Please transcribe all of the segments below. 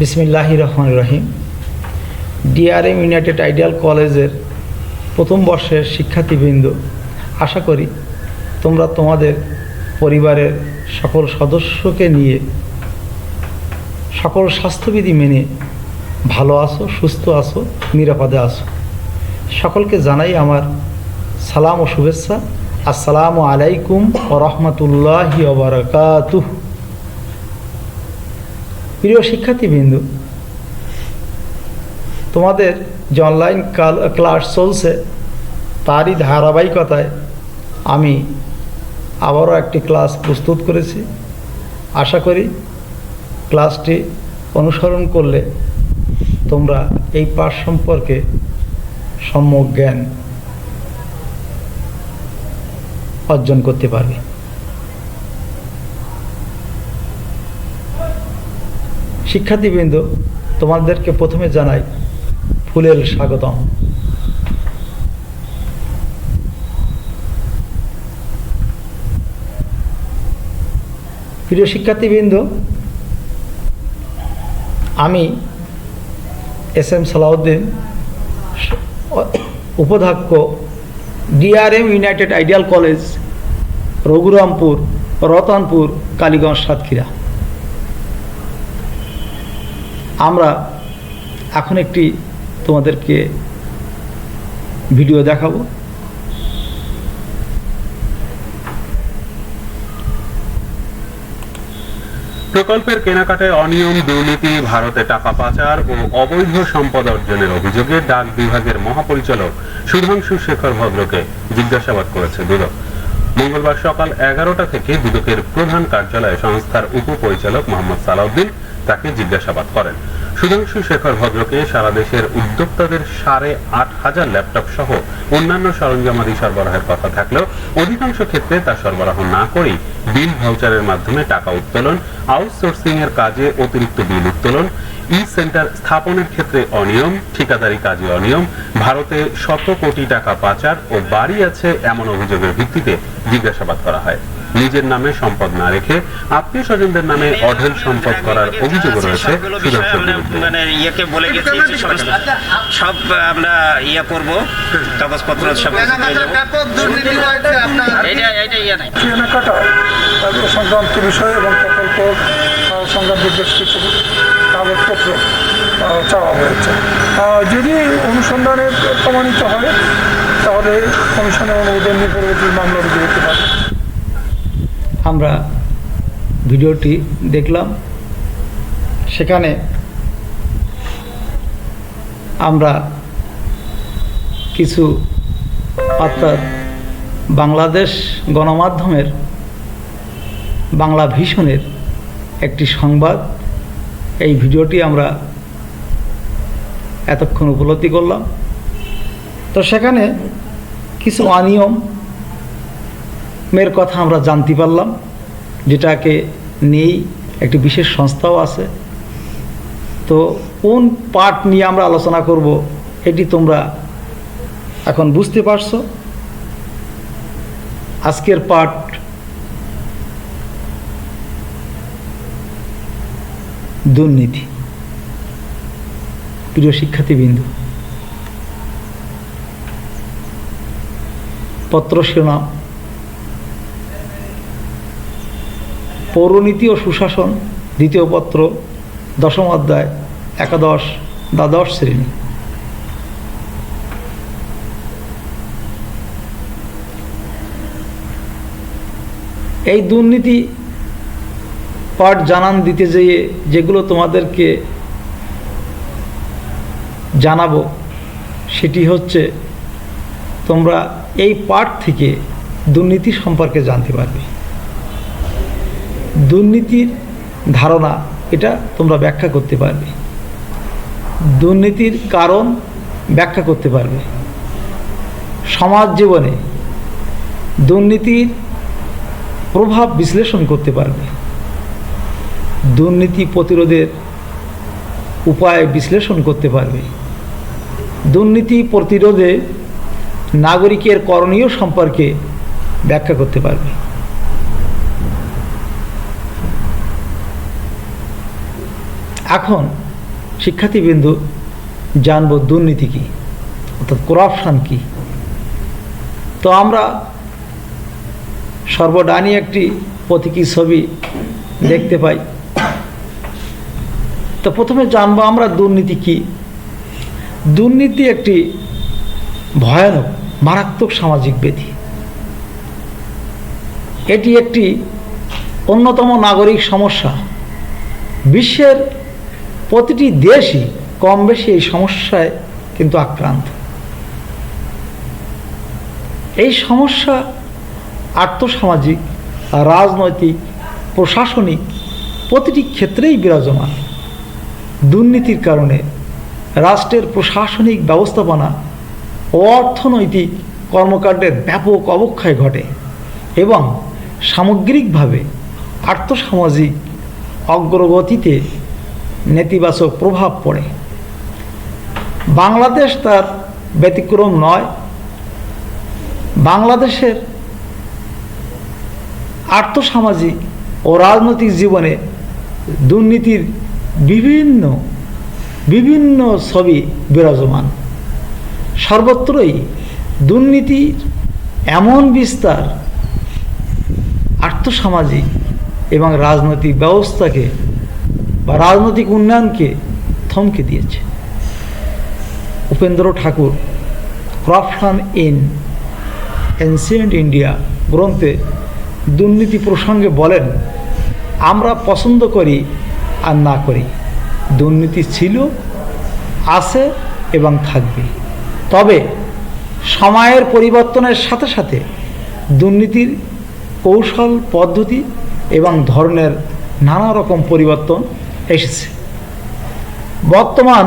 বিসমিল্লাহির রহমানির রহিম। DRM United ideal কলেজের প্রথম বর্ষের শিক্ষার্থীবৃন্দ, আশা করি তোমরা তোমাদের পরিবারের সকল সদস্যকে নিয়ে সকল স্বাস্থ্যবিধি মেনে ভালো আছো, সুস্থ আছো, নিরাপদে আছো। সকলকে জানাই আমার সালাম ও শুভেচ্ছা। আসসালামু আলাইকুম ওয়া রাহমাতুল্লাহি ওয়া বারাকাতুহু। প্রিয় শিক্ষার্থীবৃন্দ, তোমাদের যে অনলাইন ক্লাস চলছে তারই ধারাবাহিকতায় আমি আবারও একটি ক্লাস প্রস্তুত করেছি। আশা করি ক্লাসটি অনুসরণ করলে তোমরা এই পাঠ সম্পর্কে সম্যক জ্ঞান অর্জন করতে পারবে। শিক্ষার্থীবৃন্দ, তোমাদেরকে প্রথমে জানাই ফুলেল স্বাগতম। প্রিয় শিক্ষার্থীবৃন্দ, আমি এস.এম. সালাউদ্দিন, উপাধ্যক্ষ, DRM United ideal college, Raghurampur, Ratanpur, Kaliganj, Satkhira. আমরা এখন একটি তোমাদেরকে ভিডিও দেখাবো। প্রকল্পের কেনাকাটায় অনিয়ম, দুর্নীতি, ভারতে টাকা পাচার ও অবৈধ সম্পদ অর্জনের অভিযোগে ডাক বিভাগের মহাপরিচালক সুধাংশু শেখর ভদ্রকে জিজ্ঞাসাবাদ করেছে দুদক। মঙ্গলবার সকাল 11টা থেকে দুদকের প্রধান কার্যালয়ে সংস্থার উপপরিচালক মোহাম্মদ সালাউদ্দিন তাকে জিজ্ঞাসাবাদ করেন। সুধাংশু শেখর ভদ্রকে সারা দেশের উদ্যোক্তাদের 8,500 ল্যাপটপ সহ অন্যান্য সরঞ্জামাদি সরবরাহের কথা থাকলেও অধিকাংশ ক্ষেত্রে তা সরবরাহ না করেই বিল ভাউচারের মাধ্যমে টাকা উত্তোলন, আউটসোর্সিং এর কাজে অতিরিক্ত বিল উত্তোলন, ই সেন্টার স্থাপনের ক্ষেত্রে অনিয়ম, ঠিকাদারি কাজে অনিয়ম, ভারতে শত কোটি টাকা পাচার ও বাড়ি আছে এমন অভিযোগের ভিত্তিতে জিজ্ঞাসাবাদ করা হয়। নিজের নামে সম্পদ না রেখে আত্মীয় স্বজনদের নামে অঢেল সম্পদ করার অভিযোগ রয়েছে সুধাংশুর বিরুদ্ধে। ইয়েকে বলে গেছি সব আমরা ইয়ে করব, কাগজপত্র সব কেনাকাটা সংক্রান্ত বিষয় এবং প্রকল্প সংক্রান্ত বেশ কিছু কাগজপত্র চাওয়া হয়েছে। যদি অনুসন্ধানে প্রমাণিত হয় তাহলে কমিশনের অনুমোদন নিয়ে পরবর্তী মামলা রুজু হতে পারে। আমরা ভিডিওটি দেখলাম। সেখানে আমরা কিছু অর্থাৎ বাংলাদেশ গণমাধ্যমের বাংলা ভিশনের একটি সংবাদ, এই ভিডিওটি আমরা এতক্ষণ উপলব্ধি করলাম। তো সেখানে কিছু অনিয়মের কথা আমরা জানতে পারলাম, যেটাকে নিয়েই একটি বিশেষ সংস্থাও আছে। তো কোন পার্ট নিয়ে আমরা আলোচনা করব এটি তোমরা এখন বুঝতে পারছো। আজকের পার্ট দুর্নীতি। প্রিয় শিক্ষার্থীবৃন্দ, পত্র শিরোনাম: পৌরনীতি ও সুশাসন, দ্বিতীয় পত্র, 10ম অধ্যায়, একাদশ দ্বাদশ শ্রেণী। এই দুর্নীতি পাঠ জানান দিতে যেয়ে যেগুলো তোমাদেরকে জানাবো সেটি হচ্ছে, তোমরা এই পাঠ থেকে দুর্নীতি সম্পর্কে জানতে পারবে। দুর্নীতির ধারণা এটা তোমরা ব্যাখ্যা করতে পারবে, দুর্নীতির কারণ ব্যাখ্যা করতে পারবে, সমাজ জীবনে দুর্নীতির প্রভাব বিশ্লেষণ করতে পারবে, দুর্নীতি প্রতিরোধের উপায় বিশ্লেষণ করতে পারবে, দুর্নীতি প্রতিরোধে নাগরিকের করণীয় সম্পর্কে ব্যাখ্যা করতে পারবে। এখন শিক্ষার্থীবৃন্দু জানব দুর্নীতি কী, অর্থাৎ করাপশন কী। তো আমরা সর্বডানি একটি প্রতীকী ছবি দেখতে পাই। তো প্রথমে জানবো আমরা দুর্নীতি কী। দুর্নীতি একটি ভয়ানক মারাত্মক সামাজিক ব্যাধি। এটি একটি অন্যতম নাগরিক সমস্যা। বিশ্বের প্রতিটি দেশই কম বেশি এই সমস্যায় কিন্তু আক্রান্ত। এই সমস্যা আর্থসামাজিক, রাজনৈতিক, প্রশাসনিক প্রতিটি ক্ষেত্রেই বিরাজমান। দুর্নীতির কারণে রাষ্ট্রের প্রশাসনিক ব্যবস্থাপনা ও অর্থনৈতিক কর্মকাণ্ডের ব্যাপক অবক্ষয় ঘটে এবং সামগ্রিকভাবে আর্থসামাজিক অগ্রগতিতে নেতিবাচক প্রভাব পড়ে। বাংলাদেশ তার ব্যতিক্রম নয়। বাংলাদেশের আর্থসামাজিক ও রাজনৈতিক জীবনে দুর্নীতির বিভিন্ন ছবি বিরাজমান। সর্বত্রই দুর্নীতির এমন বিস্তার আর্থসামাজিক এবং রাজনৈতিক ব্যবস্থাকে বা রাজনৈতিক উন্নয়নকে থমকে দিয়েছে। উপেন্দ্র ঠাকুর করাপশন ইন এনসিয়েন্ট ইন্ডিয়া গ্রন্থে দুর্নীতি প্রসঙ্গে বলেন, আমরা পছন্দ করি আর না করি, দুর্নীতি ছিল, আছে এবং থাকবে। তবে সময়ের পরিবর্তনের সাথে সাথে দুর্নীতির কৌশল, পদ্ধতি এবং ধরনের নানা রকম পরিবর্তন এসেছে। বর্তমান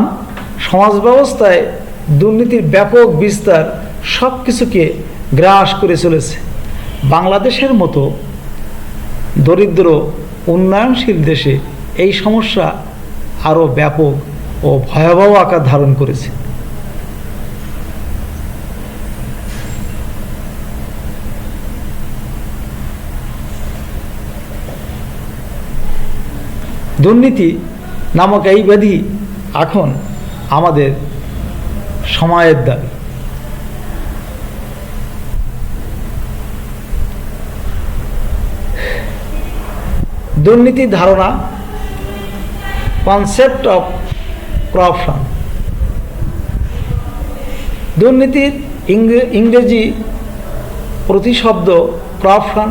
সমাজ ব্যবস্থায় দুর্নীতির ব্যাপক বিস্তার সব কিছুকে গ্রাস করে চলেছে। বাংলাদেশের মতো দরিদ্র উন্নয়নশীল দেশে এই সমস্যা আরও ব্যাপক ও ভয়াবহ আকার ধারণ করেছে। দুর্নীতি নামক এই ব্যাধি এখন আমাদের সময়ের দাবি। দুর্নীতির ধারণা, কনসেপ্ট অফ করাপশন। দুর্নীতির ইংরেজি প্রতিশব্দ করাপশন,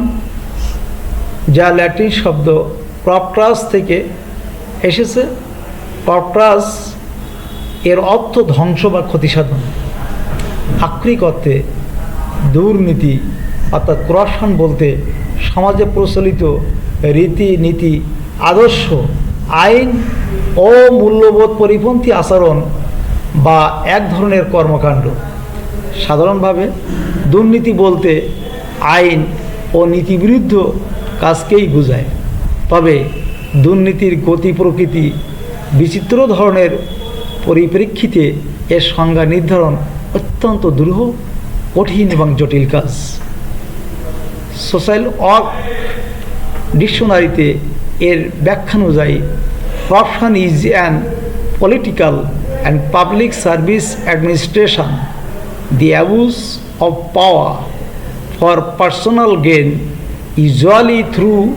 যা ল্যাটিন শব্দ করাপ্টাস থেকে এসেছে। করাপ্টাস এর অর্থ ধ্বংস বা ক্ষতিসাধন। আক্ষরিক অর্থে দুর্নীতি অর্থাৎ করাপশন বলতে সমাজে প্রচলিত রীতিনীতি, আদর্শ, আইন ও মূল্যবোধ পরিপন্থী আচরণ বা এক ধরনের কর্মকাণ্ড। সাধারণভাবে দুর্নীতি বলতে আইন ও নীতিবিরুদ্ধ কাজকেই বোঝায়। তবে দুর্নীতির গতি প্রকৃতি বিচিত্র ধরনের পরিপ্রেক্ষিতে এর সংজ্ঞা নির্ধারণ অত্যন্ত দুরূহ, কঠিন এবং জটিল কাজ। সোশ্যাল ওয়ার্ক ডিকশনারিতে এর ব্যাখ্যানুযায়ী corruption is an political and public service administration, the abuse of power for personal gain, usually through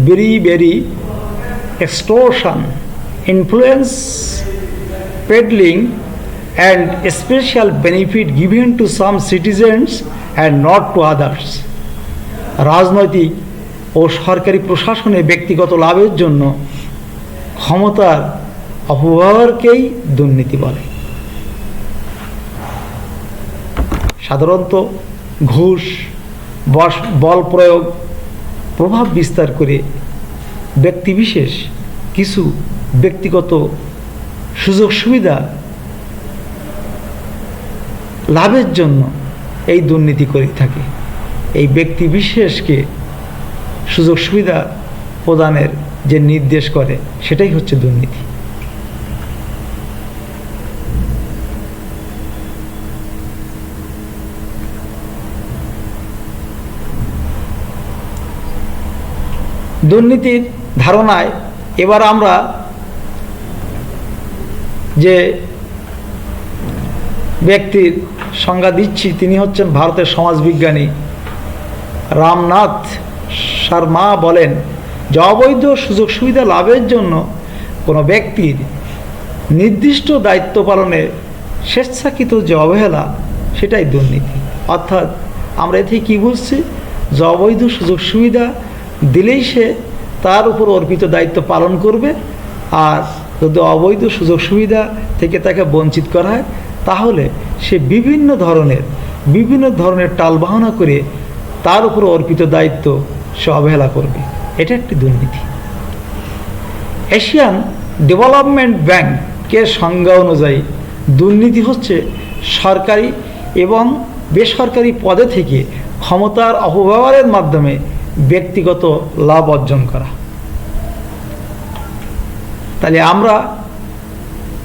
bribery, extortion, influence, peddling, and special benefit given to some citizens and not to others. রাজনৈতিক ও সরকারি প্রশাসনে ব্যক্তিগত লাভের জন্য ক্ষমতার অপব্যবহারকেই দুর্নীতি বলে। সাধারণত ঘুষ, বল প্রয়োগ, প্রভাব বিস্তার করে ব্যক্তিবিশেষ কিছু ব্যক্তিগত সুযোগ সুবিধা লাভের জন্য এই দুর্নীতি করে থাকে। এই ব্যক্তিবিশেষকে সুযোগ সুবিধা প্রদানের যে নির্দেশ করে সেটাই হচ্ছে দুর্নীতি। দুর্নীতির ধারণায় এবার আমরা যে ব্যক্তির সংজ্ঞা দিচ্ছি, তিনি হচ্ছেন ভারতের সমাজবিজ্ঞানী রামনাথ শর্মা। বলেন যে অবৈধ সুযোগ সুবিধা লাভের জন্য কোনো ব্যক্তির নির্দিষ্ট দায়িত্ব পালনে স্বেচ্ছাকৃত যে অবহেলা, সেটাই দুর্নীতি। অর্থাৎ আমরা এতে কী বুঝছি, যে অবৈধ সুযোগ সুবিধা দিলেই সে তার উপর অর্পিত দায়িত্ব পালন করবে, আর যদি অবৈধ সুযোগ সুবিধা থেকে তাকে বঞ্চিত করা হয়, তাহলে সে বিভিন্ন ধরনের টালবাহানা করে তার উপর অর্পিত দায়িত্ব সে অবহেলা করবে। এটা একটি দুর্নীতি। এশিয়ান ডেভেলপমেন্ট ব্যাংকের সংজ্ঞা অনুযায়ী দুর্নীতি হচ্ছে সরকারি এবং বেসরকারি পদে থেকে ক্ষমতার অপব্যবহারের মাধ্যমে ব্যক্তিগত লাভ অর্জন করা। তাহলে আমরা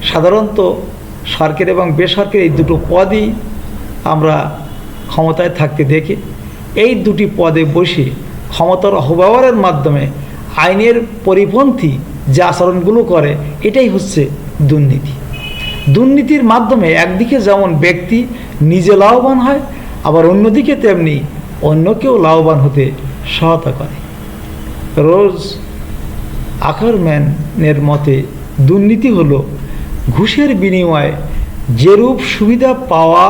সাধারণত সরকারি এবং বেসরকারি এই দুটো পদই আমরা ক্ষমতায় থাকতে দেখি। এই দুটি পদে বসে ক্ষমতার অপব্যবহারের মাধ্যমে আইনের পরিপন্থী যে আচরণগুলো করে, এটাই হচ্ছে দুর্নীতি। দুর্নীতির মাধ্যমে একদিকে যেমন ব্যক্তি নিজে লাভবান হয়, আবার অন্যদিকে তেমনি অন্যকেও লাভবান হতে সহায়তা করে। রোজ আকারম্যানের মতে দুর্নীতি হলো ঘুষের বিনিময়ে যেরূপ সুবিধা পাওয়া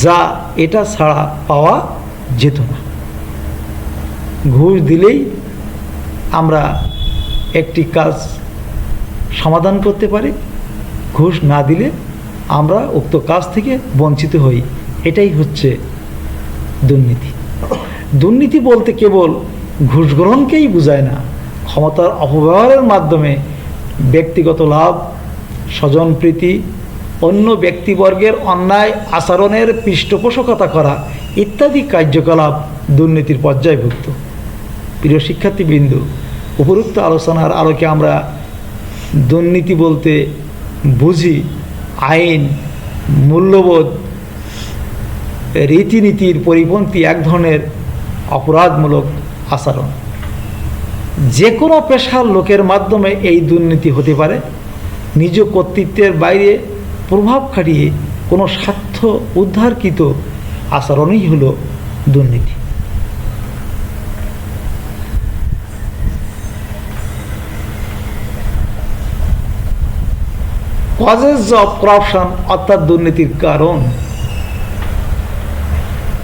যা এটা ছাড়া পাওয়া যেত না। ঘুষ দিলেই আমরা একটি কাজ সমাধান করতে পারি, ঘুষ না দিলে আমরা উক্ত কাজ থেকে বঞ্চিত হই। এটাই হচ্ছে দুর্নীতি। দুর্নীতি বলতে কেবল ঘুষ গ্রহণকেই বোঝায় না, ক্ষমতার অপব্যবহারের মাধ্যমে ব্যক্তিগত লাভ, স্বজনপ্রীতি, অন্য ব্যক্তিবর্গের অন্যায় আচরণের পৃষ্ঠপোষকতা করা ইত্যাদি কার্যকলাপ দুর্নীতির পর্যায়ভুক্ত। প্রিয় শিক্ষার্থীবৃন্দ, উপরোক্ত আলোচনার আলোকে আমরা দুর্নীতি বলতে বুঝি আইন, মূল্যবোধ, রীতিনীতির পরিপন্থী এক ধরনের অপরাধমূলক আচরণ। যে কোনো পেশার লোকের মাধ্যমে এই দুর্নীতি হতে পারে। নিজ কর্তৃত্বের বাইরে প্রভাব খাটিয়ে কোনো স্বার্থ উদ্ধারকৃত আচরণই হলো দুর্নীতি। কজেস অফ করাপশন অর্থাৎ দুর্নীতির কারণ।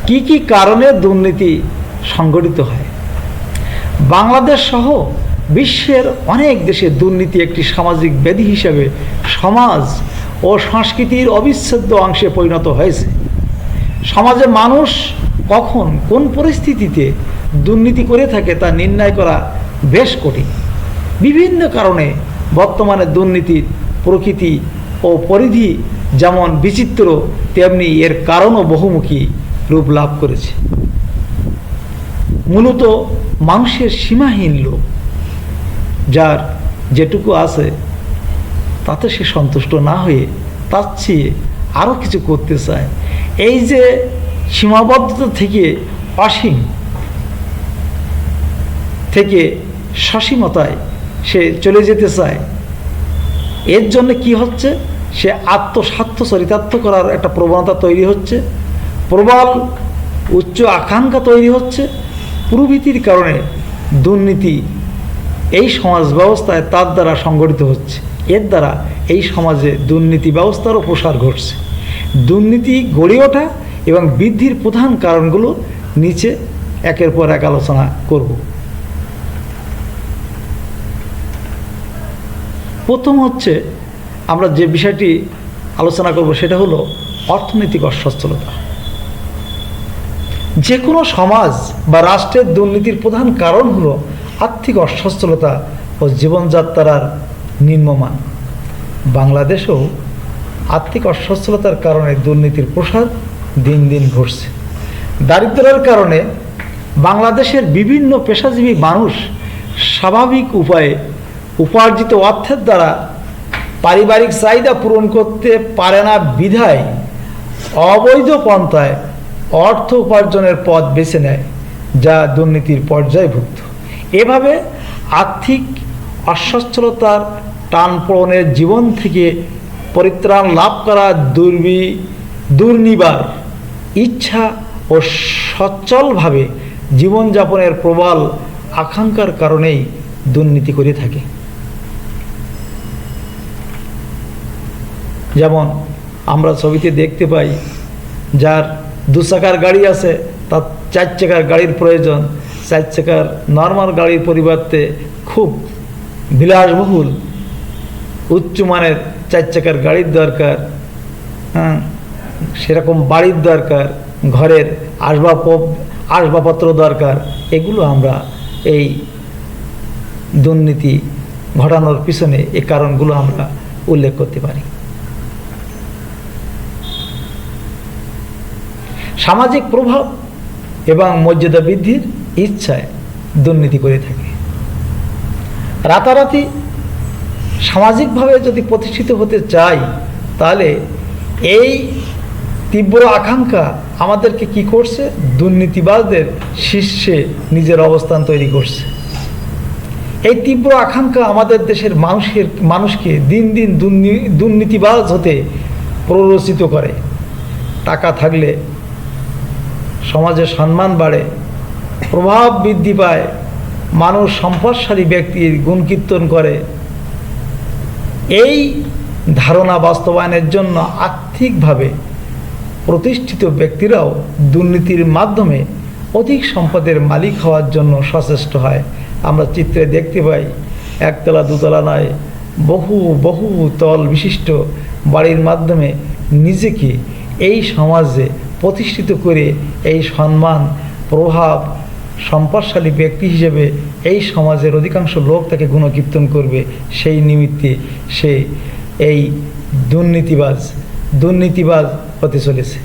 কি কি কারণে দুর্নীতি সংঘটিত হয়? বাংলাদেশ সহ বিশ্বের অনেক দেশে দুর্নীতি একটি সামাজিক ব্যাধি হিসেবে সমাজ ও সংস্কৃতির অবিচ্ছেদ্য অংশে পরিণত হয়েছে। সমাজে মানুষ কখন কোন পরিস্থিতিতে দুর্নীতি করে থাকে তা নির্ণয় করা বেশ কঠিন। বিভিন্ন কারণে বর্তমানে দুর্নীতির প্রকৃতি ও পরিধি যেমন বিচিত্র, তেমনি এর কারণও বহুমুখী রূপ লাভ করেছে। মূলত মানুষের সীমাহীন লোভ, যার যেটুকু আছে তাতে সে সন্তুষ্ট না হয়ে তার চেয়ে আরও কিছু করতে চায়। এই যে সীমাবদ্ধতা থেকে অসীম থেকে সসীমতায় সে চলে যেতে চায়, এর জন্য কি হচ্ছে, সে আত্মস্বার্থ চরিতার্থ করার একটা প্রবণতা তৈরি হচ্ছে, প্রবল উচ্চ আকাঙ্ক্ষা তৈরি হচ্ছে। প্রভৃতির কারণে দুর্নীতি এই সমাজ ব্যবস্থায় তার দ্বারা সংগঠিত হচ্ছে। এর দ্বারা এই সমাজে দুর্নীতি ব্যবস্থারও প্রসার ঘটছে। দুর্নীতি গড়ে ওঠা এবং বৃদ্ধির প্রধান কারণগুলো নিচে একের পর এক আলোচনা করব। প্রথম হচ্ছে, আমরা যে বিষয়টি আলোচনা করব সেটা হলো অর্থনৈতিক অসচ্ছলতা। যে কোনো সমাজ বা রাষ্ট্রের দুর্নীতির প্রধান কারণ হলো আর্থিক অসচ্ছলতা ও জীবনযাত্রার নিম্নমান। বাংলাদেশেও আর্থিক অসচ্ছলতার কারণে দুর্নীতির প্রসার দিন দিন ঘটছে। দারিদ্র্যের কারণে বাংলাদেশের বিভিন্ন পেশাজীবী মানুষ স্বাভাবিক উপায়ে উপার্জিত অর্থের দ্বারা পারিবারিক চাহিদা পূরণ করতে পারে না বিধায় অবৈধ পন্থায় অর্থ উপার্জনের পথ বেছে নেয়, যা দুর্নীতির পর্যায়ভুক্ত। এভাবে আর্থিক অসচ্ছলতার টানপড়নের জীবন থেকে পরিত্রাণ লাভ করা দুর্নিবার ইচ্ছা ও সচ্ছলভাবে জীবনযাপনের প্রবল আকাঙ্ক্ষার কারণেই দুর্নীতি করে থাকে। যেমন আমরা ছবিতে দেখতে পাই, যার 2 চাকার গাড়ি আছে তার 4 চাকার গাড়ির প্রয়োজন, 4 চাকার নর্মাল গাড়ির পরিবর্তে খুব বিলাসবহুল উচ্চমানের 4 চাকার গাড়ির দরকার, হ্যাঁ, সেরকম বাড়ির দরকার, ঘরের আসবাবপত্র দরকার। এগুলো আমরা এই দুর্নীতি ঘটানোর পিছনে এই কারণগুলো আমরা উল্লেখ করতে পারি। সামাজিক প্রভাব এবং মর্যাদা বৃদ্ধির ইচ্ছায় দুর্নীতি করে থাকে। রাতারাতি সামাজিকভাবে যদি প্রতিষ্ঠিত হতে চাই, তাহলে এই তীব্র আকাঙ্ক্ষা আমাদেরকে কি করছে? দুর্নীতিবাজদের শীর্ষে নিজের অবস্থান তৈরি করছে। এই তীব্র আকাঙ্ক্ষা আমাদের দেশের মানুষকে দিন দিন দুর্নীতিবাজ হতে প্ররোচিত করে। টাকা থাকলে সমাজে সম্মান বাড়ে, প্রভাব বৃদ্ধি পায়, মানুষ সম্পদশালী ব্যক্তির গুণকীর্তন করে। এই ধারণা বাস্তবায়নের জন্য আর্থিকভাবে প্রতিষ্ঠিত ব্যক্তিরাও দুর্নীতির মাধ্যমে অধিক সম্পদের মালিক হওয়ার জন্য সচেষ্ট হয়। আমরা চিত্রে দেখতে পাই, একতলা দুতলা নয়, বহু তল বিশিষ্ট বাড়ির মাধ্যমে নিজেকে এই সমাজে প্রতিষ্ঠিত করে এই সম্মান, প্রভাব, সম্পদশালী ব্যক্তি হিসেবে এই সমাজের অধিকাংশ লোক তাকে গুণকীর্তন করবে। সেই নিমিত্তে সে এই দুর্নীতিবাজ হতে চলেছে।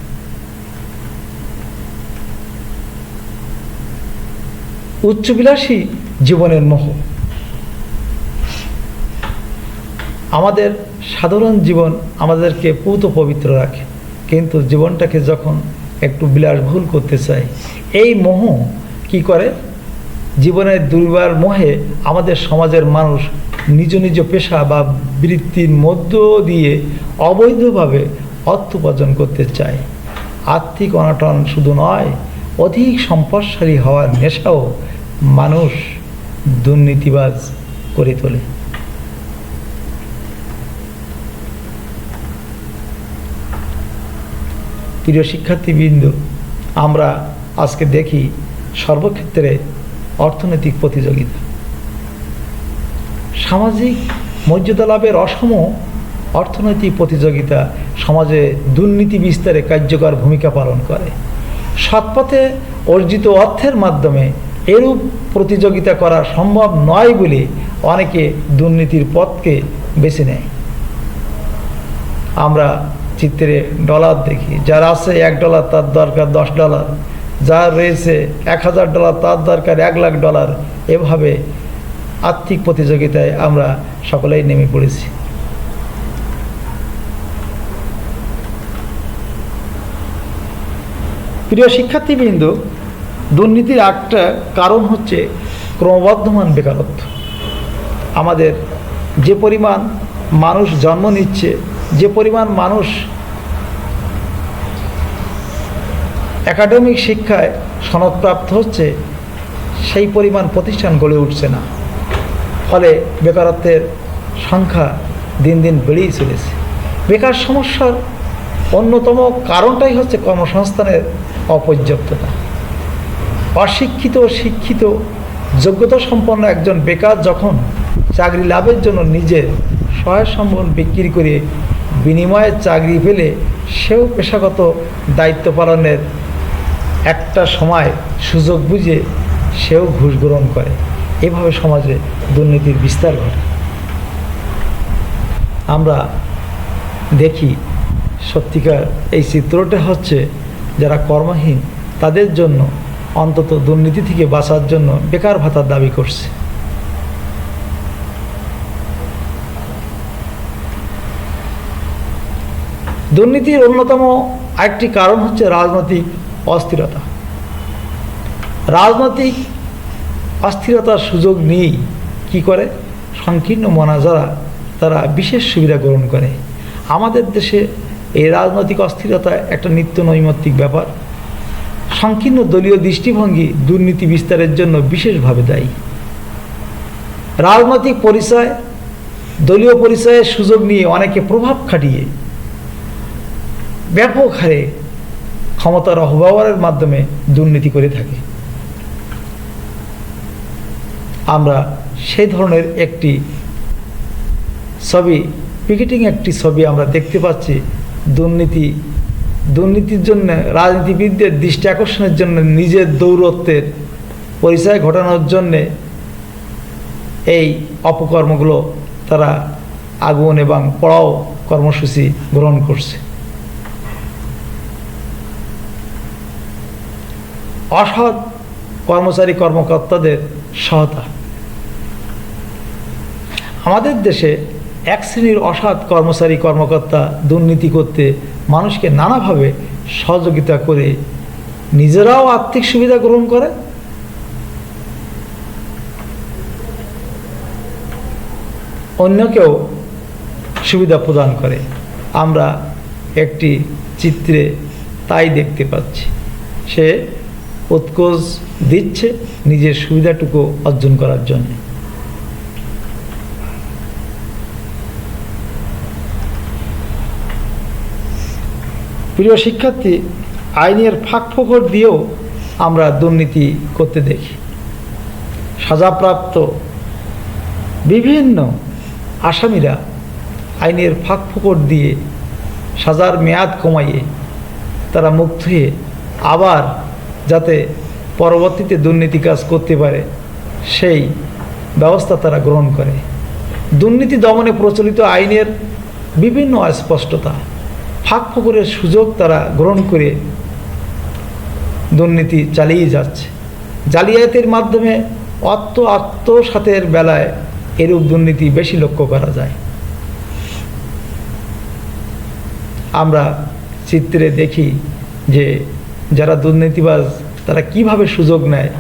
উচ্চবিলাসী জীবনের মোহ। আমাদের সাধারণ জীবন আমাদেরকে পূত পবিত্র রাখে, কিন্তু জীবনটাকে যখন একটু বিলাসবহুল করতে চাই, এই মোহ কি করে? জীবনের দুর্বার মোহে আমাদের সমাজের মানুষ নিজ নিজ পেশা বা বৃত্তির মধ্য দিয়ে অবৈধভাবে অর্থ উপার্জন করতে চায়। আর্থিক অনটন শুধু নয়, অধিক সম্পদশালী হওয়ার নেশাও মানুষ দুর্নীতিবাজ করে তোলে। প্রিয় শিক্ষার্থীবৃন্দ, আমরা আজকে দেখি সর্বক্ষেত্রে অর্থনৈতিক প্রতিযোগিতা, সামাজিক মর্যাদা লাভের অসম অর্থনৈতিক প্রতিযোগিতা সমাজে দুর্নীতি বিস্তারে কার্যকর ভূমিকা পালন করে। সৎপথে অর্জিত অর্থের মাধ্যমে এরূপ প্রতিযোগিতা করা সম্ভব নয় বলে অনেকে দুর্নীতির পথকে বেছে নেয়। আমরা চিত্রে ডলার দেখি, যার আছে $1 তার দরকার $10, যার রয়েছে $1000 তার দরকার $1,00,000। এভাবে আর্থিক প্রতিযোগিতায় আমরা সকলেই নেমে পড়েছি। প্রিয় শিক্ষার্থীবৃন্দ, দুর্নীতির একটা কারণ হচ্ছে ক্রমবর্ধমান বেকারত্ব। আমাদের যে পরিমাণ মানুষ জন্ম নিচ্ছে, যে পরিমাণ মানুষ একাডেমিক শিক্ষায় সনদপ্রাপ্ত হচ্ছে, সেই পরিমাণ প্রতিষ্ঠান গড়ে উঠছে না। ফলে বেকারত্বের সংখ্যা দিন দিন বেড়েই চলেছে। বেকার সমস্যার অন্যতম কারণটাই হচ্ছে কর্মসংস্থানের অপর্যাপ্ততা। অশিক্ষিত শিক্ষিত যোগ্যতা সম্পন্ন একজন বেকার যখন চাকরি লাভের জন্য নিজের সহায় সম্পদ বিক্রি করে বিনিময়ে চাকরি পেলে, সেও পেশাগত দায়িত্ব পালনের একটা সময় সুযোগ বুঝে সেও ঘুষ গ্রহণ করে। এভাবে সমাজে দুর্নীতির বিস্তার ঘটে। আমরা দেখি সত্যিকার এই চিত্রটা হচ্ছে যারা কর্মহীন তাদের জন্য অন্তত দুর্নীতি থেকে বাঁচার জন্য বেকার ভাতার দাবি করছে। দুর্নীতির অন্যতম একটি কারণ হচ্ছে রাজনৈতিক অস্থিরতা। রাজনৈতিক অস্থিরতার সুযোগ নিয়েই কি করে সংকীর্ণ মনা যারা তারা বিশেষ সুবিধা গ্রহণ করে। আমাদের দেশে এই রাজনৈতিক অস্থিরতা একটা নিত্য নৈমিত্তিক ব্যাপার। সংকীর্ণ দলীয় দৃষ্টিভঙ্গি দুর্নীতি বিস্তারের জন্য বিশেষভাবে দায়ী। রাজনৈতিক পরিচয়, দলীয় পরিচয়ের সুযোগ নিয়ে অনেকে প্রভাব খাটিয়ে ব্যাপক হারে ক্ষমতার অপব্যবহারের মাধ্যমে দুর্নীতি করে থাকে। আমরা সেই ধরনের একটি ছবি, পিকেটিং একটি ছবি আমরা দেখতে পাচ্ছি। দুর্নীতির জন্য রাজনীতিবিদদের দৃষ্টি আকর্ষণের জন্য নিজের দৌরত্বের পরিচয় ঘটানোর জন্যে এই অপকর্মগুলো তারা আগুন এবং পড়াও কর্মসূচি গ্রহণ করছে। অসৎ কর্মচারী কর্মকর্তাদের সহায়তা। আমাদের দেশে এক শ্রেণীর অসৎ কর্মচারী কর্মকর্তা দুর্নীতি করতে মানুষকে নানাভাবে সহযোগিতা করে নিজেরাও আর্থিক সুবিধা গ্রহণ করে, অন্যকেও সুবিধা প্রদান করে। আমরা একটি চিত্রে তাই দেখতে পাচ্ছি। সে উৎকোচ দিচ্ছে নিজের সুবিধাটুকু অর্জন করার জন্য। প্রিয় শিক্ষার্থী, আইনের ফাঁকফোকর দিয়েও আমরা দুর্নীতি করতে দেখি। সাজাপ্রাপ্ত বিভিন্ন আসামিরা আইনের ফাঁকফোকর দিয়ে সাজার মেয়াদ কমাইয়ে তারা মুক্ত হয়ে আবার যাতে পরবর্তীতে দুর্নীতি কাজ করতে পারে সেই ব্যবস্থা তারা গ্রহণ করে। দুর্নীতি দমনে প্রচলিত আইনের বিভিন্ন অস্পষ্টতা, ফাঁকফোকরের সুযোগ তারা গ্রহণ করে দুর্নীতি চালিয়ে যাচ্ছে। জালিয়াতির মাধ্যমে অর্থ আত্মসাতের বেলায় এরূপ দুর্নীতি বেশি লক্ষ্য করা যায়। আমরা চিত্রে দেখি যে যারা দুর্নীতিবাজ তারা কিভাবে সুযোগ নেয়।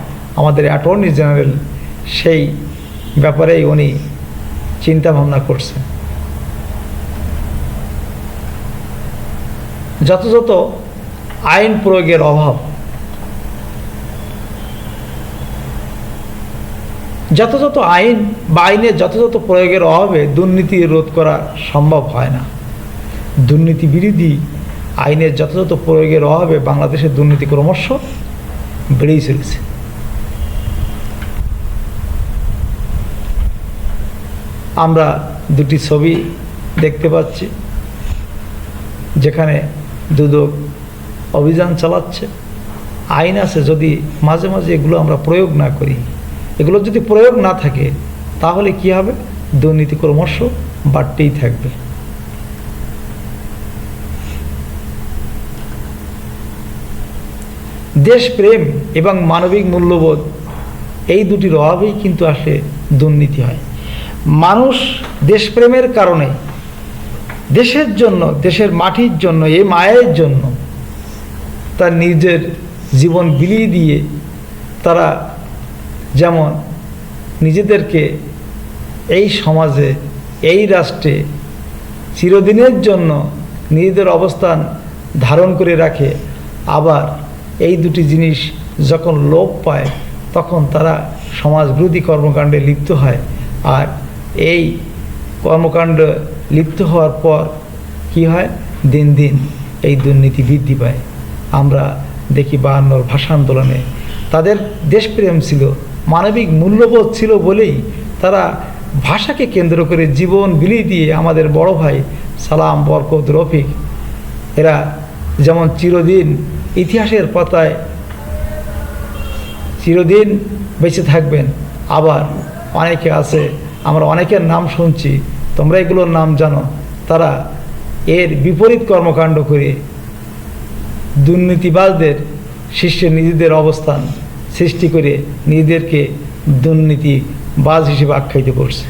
আমাদের অ্যাটর্নি জেনারেল সেই ব্যাপারেই উনি চিন্তা ভাবনা করছেন। যথাযথ আইন প্রয়োগের অভাব, যথাযথ আইন বা আইনের যথাযথ প্রয়োগের অভাবে দুর্নীতি রোধ করা সম্ভব হয় না। দুর্নীতি বিরোধী আইনের যথাযথ প্রয়োগের অভাবে বাংলাদেশের দুর্নীতি ক্রমশ বেড়েই চলেছে। আমরা দুটি ছবি দেখতে পাচ্ছি যেখানে দুদক অভিযান চালাচ্ছে। আইন আছে, যদি মাঝে মাঝে এগুলো আমরা প্রয়োগ না করি, এগুলো যদি প্রয়োগ না থাকে তাহলে কি হবে? দুর্নীতি ক্রমশ বাড়তেই থাকবে। দেশপ্রেম এবং মানবিক মূল্যবোধ এই দুটির অভাবেই কিন্তু আসলে দুর্নীতি হয়। মানুষ দেশপ্রেমের কারণে দেশের জন্য, দেশের মাটির জন্য, এই মায়ের জন্য তার নিজের জীবন বিলিয়ে দিয়ে তারা যেমন নিজেদেরকে এই সমাজে, এই রাষ্ট্রে চিরদিনের জন্য নিজেদের অবস্থান ধারণ করে রাখে, আবার এই দুটি জিনিস যখন লোপ পায় তখন তারা সমাজবিরোধী কর্মকাণ্ডে লিপ্ত হয়। আর এই কর্মকাণ্ড লিপ্ত হওয়ার পর কি হয়? দিন দিন এই দুর্নীতি বৃদ্ধি পায়। আমরা দেখি 52 ভাষা আন্দোলনে তাদের দেশপ্রেম ছিল, মানবিক মূল্যবোধ ছিল বলেই তারা ভাষাকে কেন্দ্র করে জীবন বিলিয়ে দিয়ে আমাদের বড় ভাই সালাম, বরকত, রফিক এরা যেমন চিরদিন ইতিহাসের পাতায় চিরদিন বেঁচে থাকবেন। আবার অনেকে আছে, আমরা অনেকের নাম শুনছি, তোমরা এগুলোর নাম জানো, তারা এর বিপরীত কর্মকাণ্ড করে দুর্নীতিবাজদের শীর্ষে নিজেদের অবস্থান সৃষ্টি করে নিজেদেরকে দুর্নীতিবাজ হিসেবে আখ্যায়িত করছে।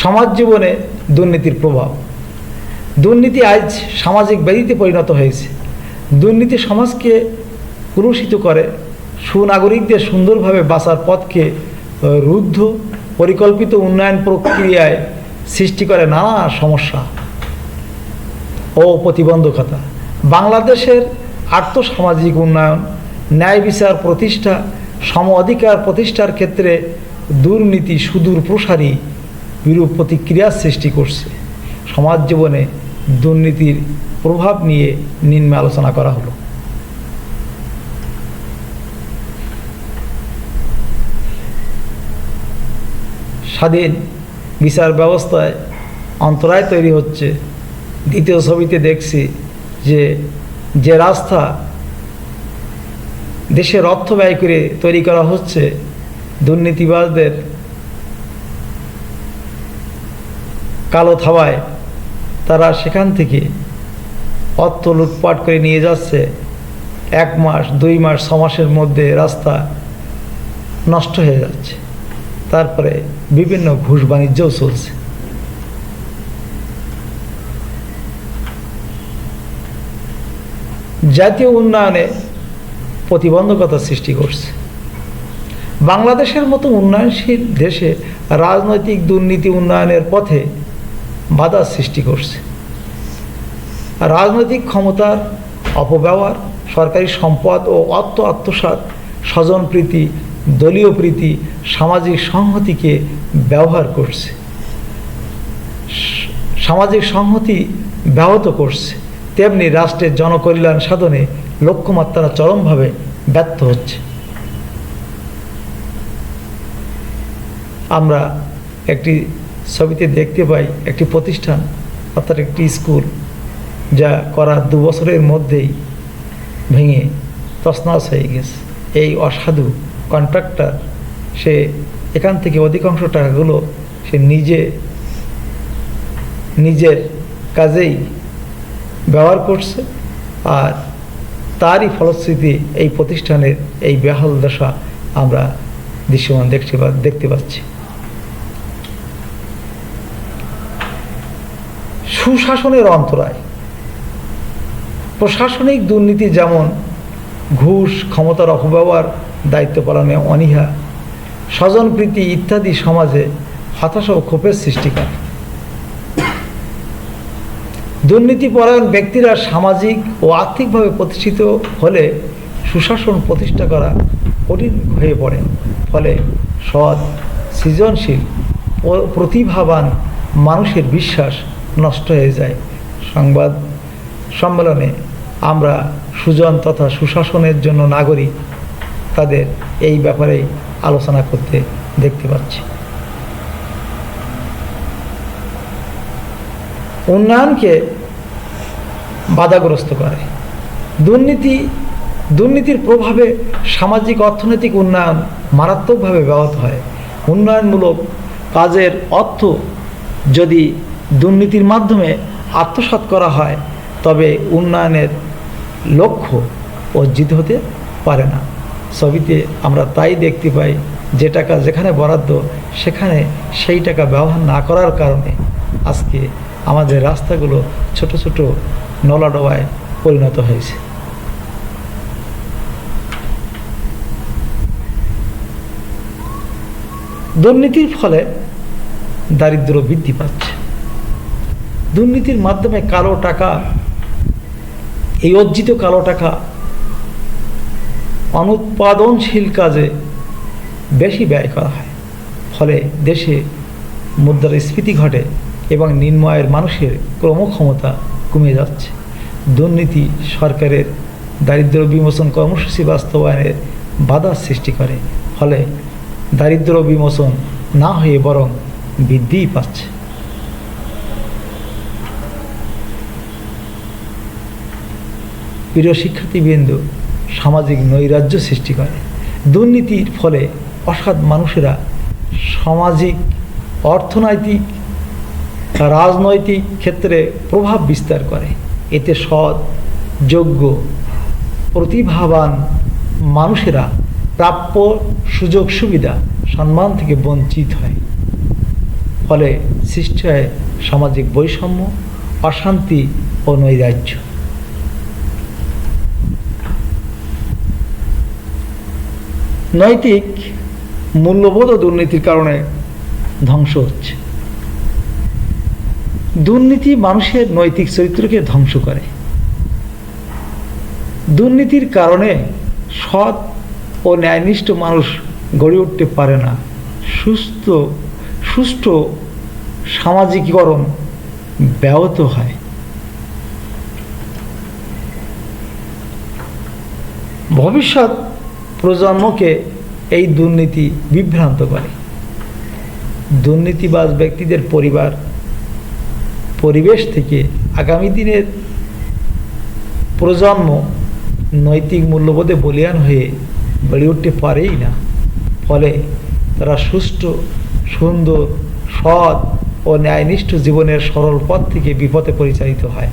সমাজ জীবনে দুর্নীতির প্রভাব। দুর্নীতি আজ সামাজিক ব্যাধিতে পরিণত হয়েছে। দুর্নীতি সমাজকে কলুষিত করে, সুনাগরিকদের সুন্দরভাবে বাঁচার পথকে রুদ্ধ পরিকল্পিত উন্নয়ন প্রক্রিয়ায় সৃষ্টি করে নানা সমস্যা ও প্রতিবন্ধকতা। বাংলাদেশের আর্থসামাজিক উন্নয়ন, ন্যায় বিচার প্রতিষ্ঠা, সম অধিকার প্রতিষ্ঠার ক্ষেত্রে দুর্নীতি সুদূর প্রসারী বিরূপ প্রতিক্রিয়ার সৃষ্টি করছে। সমাজ জীবনে দুর্নীতির প্রভাব নিয়ে নিম্নে আলোচনা করা হলো। স্বাধীন বিচার ব্যবস্থায় অন্তরায় তৈরি হচ্ছে। দ্বিতীয় ছবিতে দেখছি যে রাস্তা দেশের অর্থ ব্যয় করে তৈরি করা হচ্ছে, দুর্নীতিবাজদের কালো থাবায় তারা সেখান থেকে অর্থ লুটপাট করে নিয়ে যাচ্ছে। 1 মাস 2 মাস 6 মাসের মধ্যে রাস্তা নষ্ট হয়ে যাচ্ছে। তারপরে বিভিন্ন ঘুষ বাণিজ্যও চলছে। জাতীয় উন্নয়নে প্রতিবন্ধকতা সৃষ্টি করছে। বাংলাদেশের মতো উন্নয়নশীল দেশে রাজনৈতিক দুর্নীতি উন্নয়নের পথে বাধা সৃষ্টি করছে। রাজনৈতিক ক্ষমতার অপব্যবহার, সরকারি সম্পদ ও অর্থ আত্মসাৎ, স্বজনপ্রীতি, দলীয় প্রীতি, সামাজিক সংহতিকে ব্যবহার করছে, সামাজিক সংহতি ব্যাহত করছে। তেমনি রাষ্ট্রের জনকল্যাণ সাধনে লক্ষ্যমাত্রা চরমভাবে ব্যর্থ হচ্ছে। আমরা একটি ছবিতে দেখতে পাই একটি প্রতিষ্ঠান অর্থাৎ একটি স্কুল, যা করার 2 বছরের মধ্যেই ভেঙে তছনছ হয়ে গেছে। এই অসাধু কন্ট্রাক্টর সে এখান থেকে অধিকাংশ টাকাগুলো সে নিজের কাজেই ব্যবহার করছে, আর তারই ফলশ্রুতি এই প্রতিষ্ঠানের এই বেহাল দশা আমরা দৃশ্যমান দেখতে পাচ্ছি। সুশাসনের অন্তরায়, প্রশাসনিক দুর্নীতি যেমন ঘুষ, ক্ষমতার অপব্যবহার, দায়িত্ব পালনে অনীহা, স্বজনপ্রীতি ইত্যাদি সমাজে হতাশা ও ক্ষোভের সৃষ্টি করে। দুর্নীতিপরায়ণ ব্যক্তিরা সামাজিক ও আর্থিকভাবে প্রতিষ্ঠিত হলে সুশাসন প্রতিষ্ঠা করা কঠিন হয়ে পড়ে। ফলে সৎ, সৃজনশীল ও প্রতিভাবান মানুষের বিশ্বাস নষ্ট হয়ে যায়। সংবাদ সম্মেলনে আমরা সুজন তথা সুশাসনের জন্য নাগরিক তাদের এই ব্যাপারে আলোচনা করতে দেখতে পাচ্ছি। উন্নয়নকে বাধাগ্রস্ত করে। দুর্নীতির প্রভাবে সামাজিক অর্থনৈতিক উন্নয়ন মারাত্মকভাবে ব্যাহত হয়। উন্নয়নমূলক কাজের অর্থ যদি দুর্নীতির মাধ্যমে আত্মসাৎ করা হয় তবে উন্নয়নের লক্ষ্য অর্জিত হতে পারে না। ছবিতে আমরা তাই দেখতে পাই, যে টাকা যেখানে বরাদ্দ সেখানে সেই টাকা ব্যবহার না করার কারণে আজকে আমাদের রাস্তাগুলো ছোট ছোট নলাডোবায় পরিণত হয়েছে। দুর্নীতির ফলে দারিদ্র বৃদ্ধি পাচ্ছে। দুর্নীতির মাধ্যমে কালো টাকা, এই অর্জিত কালো টাকা অনুৎপাদনশীল কাজে বেশি ব্যয় করা হয়। ফলে দেশে মুদ্রাস্ফীতি ঘটে এবং নিম্ন আয়ের মানুষের কর্মক্ষমতা কমে যাচ্ছে। দুর্নীতি সরকারের দারিদ্র বিমোচন কর্মসূচি বাস্তবায়নের বাধা সৃষ্টি করে। ফলে দারিদ্র বিমোচন না হয়ে বরং বৃদ্ধিই পাচ্ছে। প্রিয় শিক্ষার্থীবৃন্দ, সামাজিক নৈরাজ্য সৃষ্টি করে। দুর্নীতির ফলে অসৎ মানুষেরা সামাজিক, অর্থনৈতিক, রাজনৈতিক ক্ষেত্রে প্রভাব বিস্তার করে। এতে সৎ, যোগ্য, প্রতিভাবান মানুষেরা প্রাপ্য সুযোগ সুবিধা, সম্মান থেকে বঞ্চিত হয়। ফলে সৃষ্টি হয় সামাজিক বৈষম্য, অশান্তি ও নৈরাজ্য। নৈতিক মূল্যবোধ ও দুর্নীতির কারণে ধ্বংস হচ্ছে। দুর্নীতি মানুষের নৈতিক চরিত্রকে ধ্বংস করে। দুর্নীতির কারণে সৎ ও ন্যায়নিষ্ঠ মানুষ গড়ে উঠতে পারে না। সুষ্ঠু সামাজিকীকরণ ব্যাহত হয়। ভবিষ্যৎ প্রজন্মকে এই দুর্নীতি বিভ্রান্ত করে। দুর্নীতিবাজ ব্যক্তিদের পরিবেশ থেকে আগামী দিনের প্রজন্ম নৈতিক মূল্যবোধে বলীয়ান হয়ে বেড়ে উঠতে পারেই না। ফলে তারা সুষ্ঠু, সুন্দর, সৎ ও ন্যায়নিষ্ঠ জীবনের সরল পথ থেকে বিপথে পরিচালিত হয়।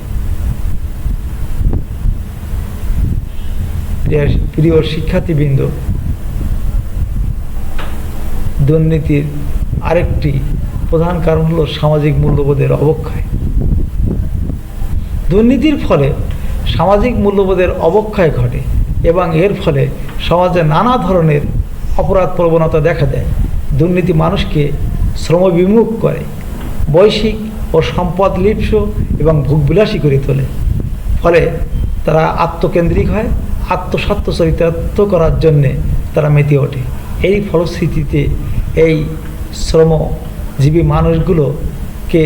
প্রিয় শিক্ষার্থীবৃন্দ, দুর্নীতির আরেকটি প্রধান কারণ হলো সামাজিক মূল্যবোধের অবক্ষয়। দুর্নীতির ফলে সামাজিক মূল্যবোধের অবক্ষয় ঘটে এবং এর ফলে সমাজে নানা ধরনের অপরাধ প্রবণতা দেখা দেয়। দুর্নীতি মানুষকে শ্রমবিমুখ করে, বৈশ্বিক ও সম্পদ লিপ্স এবং ভোগবিলাসী করে তোলে। ফলে তারা আত্মকেন্দ্রিক হয়, আত্মস্বার্থ চরিতার্থ করার জন্যে তারা মেতে ওঠে। এই ফলশ্রুতিতে এই শ্রমজীবী মানুষগুলোকে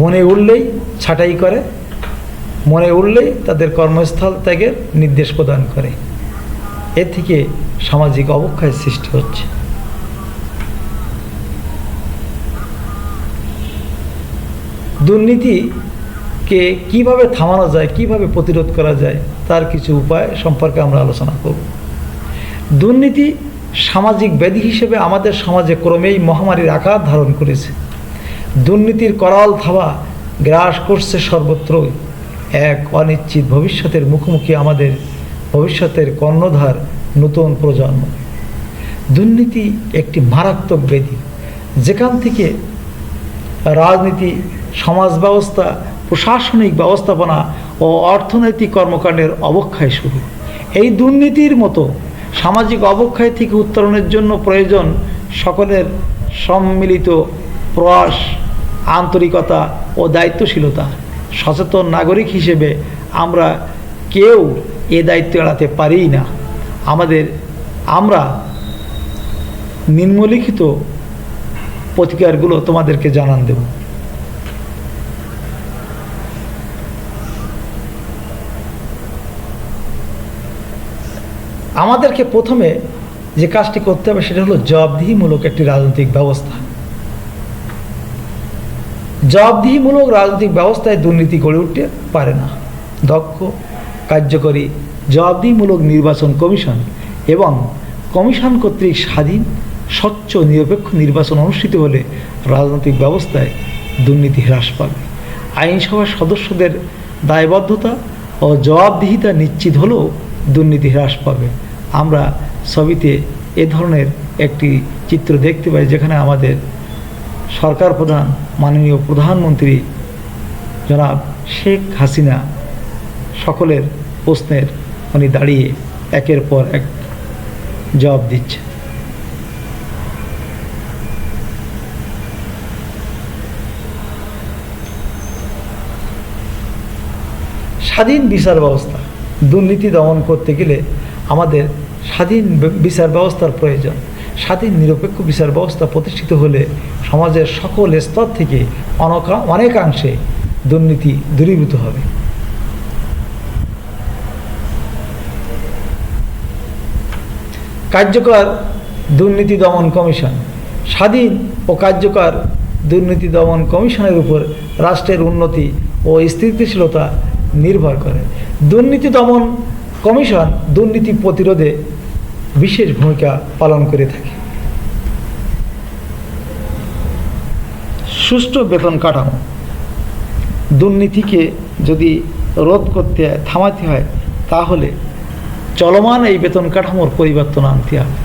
মনে উঠলেই ছাঁটাই করে, মনে উঠলেই তাদের কর্মস্থল ত্যাগের নির্দেশ প্রদান করে। এ থেকে সামাজিক অবক্ষয়ের সৃষ্টি হচ্ছে। দুর্নীতিকে কিভাবে থামানো যায়, কিভাবে প্রতিরোধ করা যায়, তার কিছু উপায় সম্পর্কে আমরা আলোচনা করব। দুর্নীতি সামাজিক ব্যাধি হিসেবে আমাদের সমাজে ক্রমেই মহামারীর আকার ধারণ করেছে। দুর্নীতির করাল থাবা গ্রাস করছে সর্বত্রই। এক অনিশ্চিত ভবিষ্যতের মুখোমুখি আমাদের ভবিষ্যতের কর্ণধার নতুন প্রজন্ম। দুর্নীতি একটি মারাত্মক ব্যাধি, যেখান থেকে রাজনীতি, সমাজ ব্যবস্থা, প্রশাসনিক ব্যবস্থাপনা ও অর্থনৈতিক কর্মকাণ্ডের অবক্ষয় শুরু। এই দুর্নীতির মতো সামাজিক অবক্ষয় থেকে উত্তরণের জন্য প্রয়োজন সকলের সম্মিলিত প্রয়াস, আন্তরিকতা ও দায়িত্বশীলতা। সচেতন নাগরিক হিসেবে আমরা কেউ এ দায়িত্ব এড়াতে পারি না। আমরা নিম্নলিখিত প্রতিকারগুলো তোমাদেরকে জানান দেব। আমাদেরকে প্রথমে যে কাজটি করতে হবে সেটা হলো জবাবদিহিমূলক একটি রাজনৈতিক ব্যবস্থা। জবাবদিহিমূলক রাজনৈতিক ব্যবস্থায় দুর্নীতি গড়ে উঠতে পারে না। দক্ষ, কার্যকরী, জবাবদিহিমূলক নির্বাচন কমিশন এবং কমিশন কর্তৃক স্বাধীন, স্বচ্ছ, নিরপেক্ষ নির্বাচন অনুষ্ঠিত হলে রাজনৈতিক ব্যবস্থায় দুর্নীতি হ্রাস পাবে। আইনসভার সদস্যদের দায়বদ্ধতা ও জবাবদিহিতা নিশ্চিত হলেও দুর্নীতি হ্রাস পাবে। আমরা ছবিতে এ ধরনের একটি চিত্র দেখতে পাই, যেখানে আমাদের সরকার প্রধান মাননীয় প্রধানমন্ত্রী জনাব শেখ হাসিনা সকলের প্রশ্নের উনি দাঁড়িয়ে একের পর এক জবাব দিচ্ছে। স্বাধীন বিচার ব্যবস্থা। দুর্নীতি দমন করতে গেলে আমাদের স্বাধীন বিচার ব্যবস্থার প্রয়োজন। স্বাধীন নিরপেক্ষ বিচার ব্যবস্থা প্রতিষ্ঠিত হলে সমাজের সকল স্তর থেকে অনেকাংশে দুর্নীতি দূরীভূত হবে। কার্যকর দুর্নীতি দমন কমিশন। স্বাধীন ও কার্যকর দুর্নীতি দমন কমিশনের উপর রাষ্ট্রের উন্নতি ও স্থিতিশীলতা নির্ভর করে। দুর্নীতি দমন কমিশন দুর্নীতি প্রতিরোধে বিশেষ ভূমিকা পালন করে থাকে। সুষ্ঠু বেতন কাঠামো। দুর্নীতিকে যদি রোধ করতে থামাতে হয় তাহলে চলমান এই বেতন কাঠামোর পরিবর্তন আনতে হবে।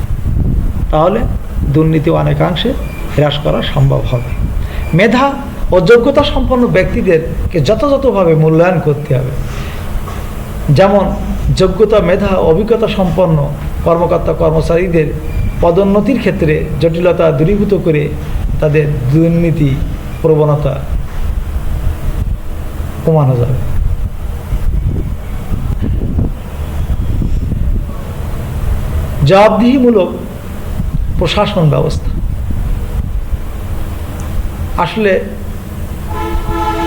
তাহলে দুর্নীতি অনেকাংশে হ্রাস করা সম্ভব হবে। মেধা ও যোগ্যতা সম্পন্ন ব্যক্তিদেরকে যথাযথভাবে মূল্যায়ন করতে হবে। যেমন যোগ্যতা, মেধা, অভিজ্ঞতা সম্পন্ন কর্মকর্তা কর্মচারীদের পদোন্নতির ক্ষেত্রে জটিলতা দূরীভূত করে তাদের দুর্নীতি প্রবণতা কমানো যাবে। জবাবদিহিমূলক প্রশাসন ব্যবস্থা। আসলে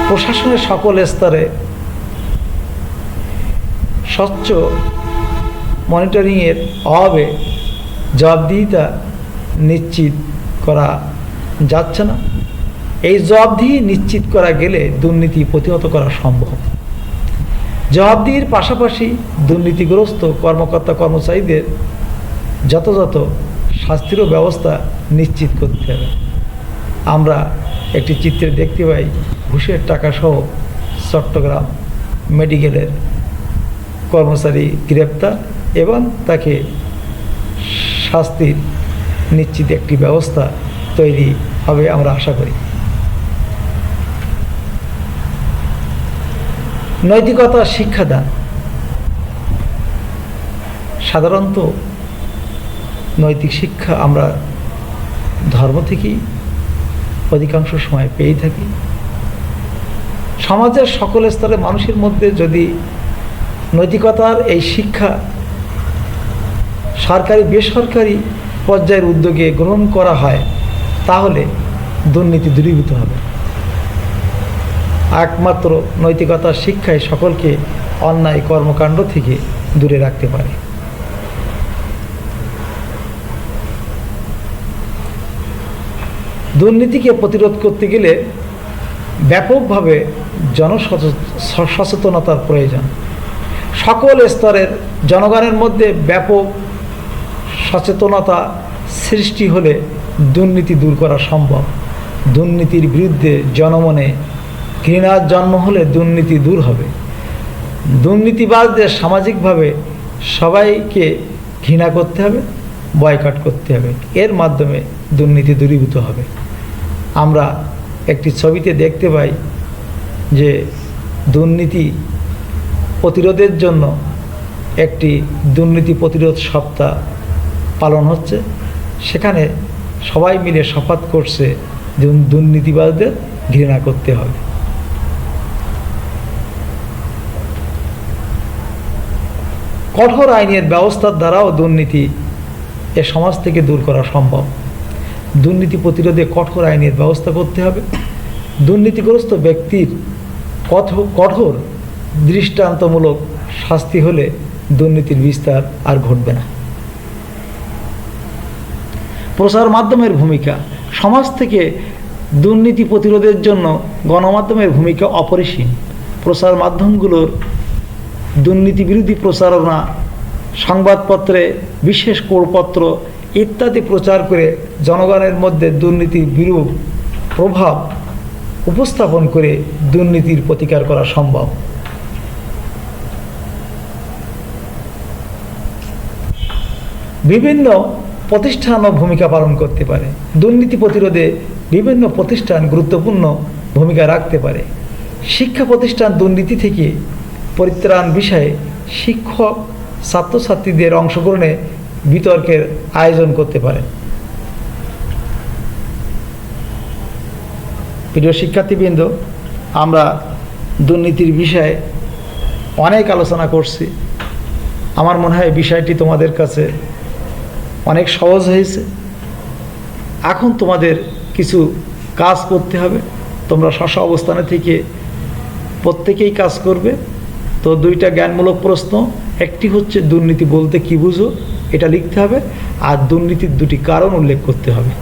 প্রশাসনের সকল স্তরে স্বচ্ছ মনিটরিংয়ের অভাবে জবাবদিহিতা নিশ্চিত করা যাচ্ছে না। এই জবাবদিহি নিশ্চিত করা গেলে দুর্নীতি প্রতিহত করা সম্ভব। জবাবদিহির পাশাপাশি দুর্নীতিগ্রস্ত কর্মকর্তা কর্মচারীদের যথাযথ শাস্তিরও ব্যবস্থা নিশ্চিত করতে হবে। আমরা একটি চিত্রে দেখতে পাই ঘুষের টাকাসহ চট্টগ্রাম মেডিকেলের কর্মচারী গ্রেপ্তার এবং তাকে শাস্তির নিশ্চিত একটি ব্যবস্থা তৈরি হবে আমরা আশা করি। নৈতিকতা শিক্ষাদান। সাধারণত নৈতিক শিক্ষা আমরা ধর্ম থেকেই অধিকাংশ সময় পেয়ে থাকি। সমাজের সকল স্তরে মানুষের মধ্যে যদি নৈতিকতার এই শিক্ষা সরকারি বেসরকারি পর্যায়ের উদ্যোগে গ্রহণ করা হয় তাহলে দুর্নীতি দূরীভূত হবে। একমাত্র নৈতিকতার শিক্ষায় সকলকে অন্যায় কর্মকাণ্ড থেকে দূরে রাখতে পারে। দুর্নীতিকে প্রতিরোধ করতে গেলে ব্যাপকভাবে জনসচেতনতার প্রয়োজন। সকল স্তরের জনগণের মধ্যে ব্যাপক সচেতনতা সৃষ্টি হলে দুর্নীতি দূর করা সম্ভব। দুর্নীতির বিরুদ্ধে জনমনে ঘৃণার জন্ম হলে দুর্নীতি দূর হবে। দুর্নীতিবাজদের সামাজিকভাবে সবাইকে ঘৃণা করতে হবে, বয়কট করতে হবে। এর মাধ্যমে দুর্নীতি দূরীভূত হবে। আমরা একটি ছবিতে দেখতে পাই যে দুর্নীতি প্রতিরোধের জন্য একটি দুর্নীতি প্রতিরোধ সপ্তাহ পালন হচ্ছে। সেখানে সবাই মিলে শপথ করছে যে দুর্নীতিবাজদের ঘৃণা করতে হবে। কঠোর আইনের ব্যবস্থার দ্বারাও দুর্নীতি এ সমাজ থেকে দূর করা সম্ভব। দুর্নীতি প্রতিরোধে কঠোর আইনের ব্যবস্থা করতে হবে। দুর্নীতিগ্রস্ত ব্যক্তির কঠোর দৃষ্টান্তমূলক শাস্তি হলে দুর্নীতির বিস্তার আর ঘটবে না। প্রচার মাধ্যমের ভূমিকা। সমাজ থেকে দুর্নীতি প্রতিরোধের জন্য গণমাধ্যমের ভূমিকা অপরিসীম। প্রচার মাধ্যমগুলোর দুর্নীতি বিরোধী প্রচারণা, সংবাদপত্রে বিশেষ করপত্র ইত্যাদি প্রচার করে জনগণের মধ্যে দুর্নীতির বিরূপ প্রভাব উপস্থাপন করে দুর্নীতির প্রতিকার করা সম্ভব। বিভিন্ন প্রতিষ্ঠানও ভূমিকা পালন করতে পারে। দুর্নীতি প্রতিরোধে বিভিন্ন প্রতিষ্ঠান গুরুত্বপূর্ণ ভূমিকা রাখতে পারে। শিক্ষা প্রতিষ্ঠান দুর্নীতি থেকে পরিত্রাণ বিষয়ে শিক্ষক ছাত্রছাত্রীদের অংশগ্রহণে বিতর্কের আয়োজন করতে পারে। প্রিয় শিক্ষার্থীবৃন্দ, আমরা দুর্নীতির বিষয়ে অনেক আলোচনা করছি। আমার মনে হয় বিষয়টি তোমাদের কাছে অনেক সহজ হয়েছে। এখন তোমাদের কিছু কাজ করতে হবে। তোমরা স্ব অবস্থানে থেকে প্রত্যেকেই কাজ করবে। তো দুইটা জ্ঞানমূলক প্রশ্ন, একটি হচ্ছে দুর্নীতি বলতে কি বুঝো, এটা লিখতে হবে। আর দুর্নীতির দুটি কারণ উল্লেখ করতে হবে।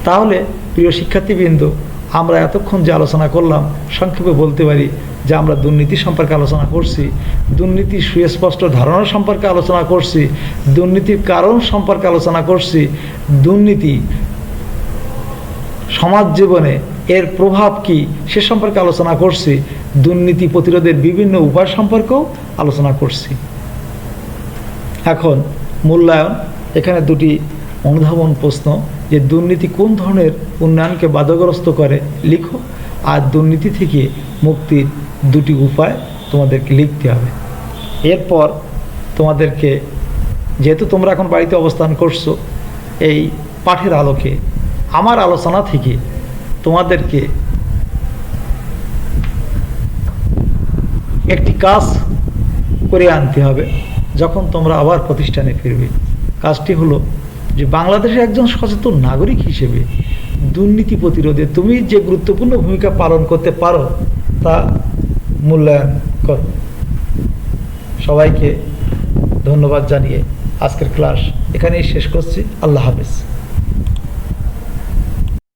তাহলে প্রিয় শিক্ষার্থীবৃন্দ, আমরা এতক্ষণ যে আলোচনা করলাম সংক্ষেপে বলতে পারি যে আমরা দুর্নীতি সম্পর্কে আলোচনা করছি, দুর্নীতির সুস্পষ্ট ধারণা সম্পর্কে আলোচনা করছি, দুর্নীতির কারণ সম্পর্কে আলোচনা করছি, দুর্নীতি সমাজ জীবনে এর প্রভাব কি সে সম্পর্কে আলোচনা করছি, দুর্নীতি প্রতিরোধের বিভিন্ন উপায় সম্পর্কেও আলোচনা করছি। এখন মূল্যায়ন। এখানে দুটি অনুধাবন প্রশ্ন, যে দুর্নীতি কোন ধরনের উন্নয়নকে বাধাগ্রস্ত করে লিখো, আর দুর্নীতি থেকে মুক্তির দুটি উপায় তোমাদেরকে লিখতে হবে। এরপর তোমাদেরকে, যেহেতু তোমরা এখন বাড়িতে অবস্থান করছো, এই পাঠের আলোকে আমার আলোচনা থেকে তোমাদেরকে একটি কাজ করে আনতে হবে যখন তোমরা আবার প্রতিষ্ঠানে ফিরবে। কাজটি হলো যে বাংলাদেশের একজন সচেতন নাগরিক হিসেবে দুর্নীতি প্রতিরোধে তুমি যে গুরুত্বপূর্ণ ভূমিকা পালন করতে পারো তা মূল্যায়ন করো। সবাইকে ধন্যবাদ জানিয়ে আজকের ক্লাস এখানেই শেষ করছি। আল্লাহ হাফেজ।